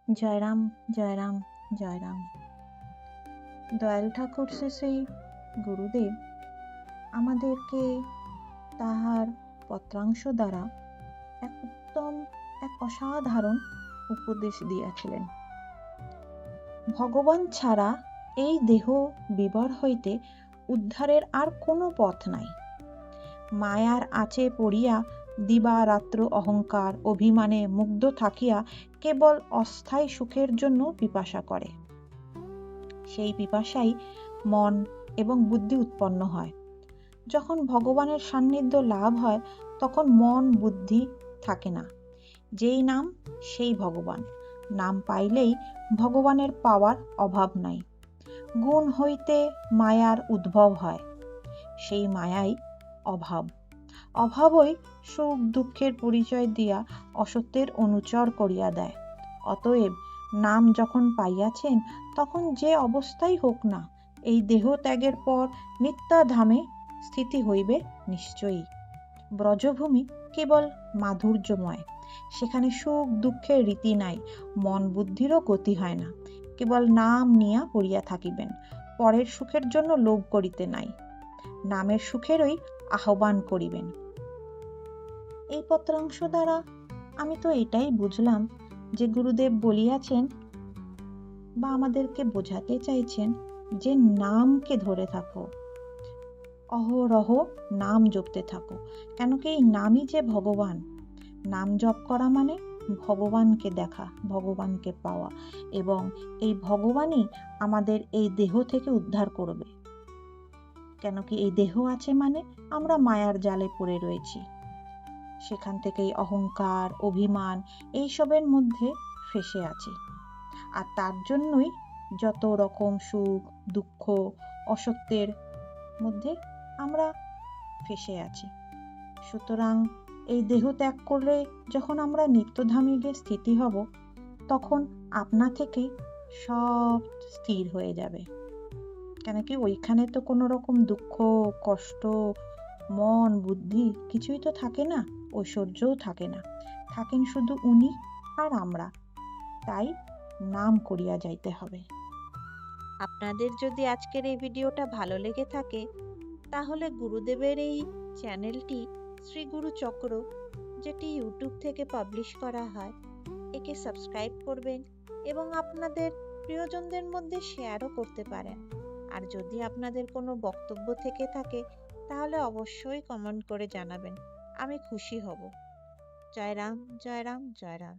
জয়রাম জয়রাম জয়রাম। দয়াল ঠাকুর শ্রী গুরুদেব আমাদেরকে তাহার পত্রাংশ দ্বারা এক অসাধারণ উপদেশ দিয়াছিলেন। ভগবান ছাড়া এই দেহ বিবর হইতে উদ্ধারের আর কোনো পথ নাই। মায়ার আঁচে পড়িয়া দিবারাত্র অহংকার অভিমানে মুগ্ধ থাকিয়া কেবল অস্থায়ী সুখের জন্য পিপাসা করে। সেই পিপাসাই মন এবং বুদ্ধি উৎপন্ন হয়। যখন ভগবানের সান্নিধ্য লাভ হয় তখন মন বুদ্ধি থাকে না। যেই নাম সেই ভগবান। নাম পাইলেই ভগবানের পাওয়ার অভাব নাই। গুণ হইতে মায়ার উদ্ভব হয়, সেই মায়াই অভাব। অভাবই সুখ দুঃখের পরিচয় দিয়া অসত্যের অনুচর করিয়া দেয়। অতএব নাম যখন পাইয়াছেন তখন যে অবস্থাই হোক না, এই দেহ ত্যাগের পর নিত্যাধামে স্থিতি হইবে নিশ্চয়ই। ব্রজভূমি কেবল মাধুর্যময়, সেখানে সুখ দুঃখের রীতি নাই, মন বুদ্ধিরও গতি হয় না। কেবল নাম নিয়া পড়িয়া থাকিবেন, পরের সুখের জন্য লোভ করিতে নাই, নামের সুখেরই আহ্বান করিবেন। এই পত্রাংশ দ্বারা আমি তো এটাই বুঝলাম যে গুরুদেব বলিয়াছেন বা আমাদেরকে বোঝাতে চাইছেন যে নামকে ধরে থাকো, অহরহ নাম জপতে থাকো। কেন কি এই নামই যে ভগবান। নাম জপ করা মানে ভগবানকে দেখা, ভগবানকে পাওয়া, এবং এই ভগবানই আমাদের এই দেহ থেকে উদ্ধার করবে। কেন কি এই দেহ আছে মানে আমরা মায়ার জালে পড়ে রয়েছি। সেখান থেকেই অহংকার অভিমান এইসবের মধ্যে ফেঁসে আছি। আর তার জন্যই যত রকম সুখ দুঃখ অসত্যের মধ্যে আমরা ফেঁসে আছি। সুতরাং এই দেহ ত্যাগ করলে যখন আমরা নিত্যধামে গিয়ে স্থিতি হব, তখন আপনা থেকেই সব স্থির হয়ে যাবে। কেন কি ওইখানে তো কোনো রকম দুঃখ কষ্ট মন বুদ্ধি কিছুই তো থাকে না, ঐশ্বর্যও থাকে না, থাকেন শুধু উনি আর আমরা। তাই নাম করিয়া যাইতে হবে। আপনাদের যদি আজকের এই ভিডিওটা ভালো লেগে থাকে তাহলে গুরুদেবের এই চ্যানেলটি শ্রী গুরু চক্র, যেটি ইউটিউব থেকে পাবলিশ করা হয়, একে সাবস্ক্রাইব করবেন এবং আপনাদের প্রিয়জনদের মধ্যে শেয়ারও করতে পারেন। আর যদি আপনাদের কোনো বক্তব্য থেকে থাকে তাহলে অবশ্যই কমেন্ট করে জানাবেন, আমি খুশি হব। জয় রাম জয় রাম জয় রাম।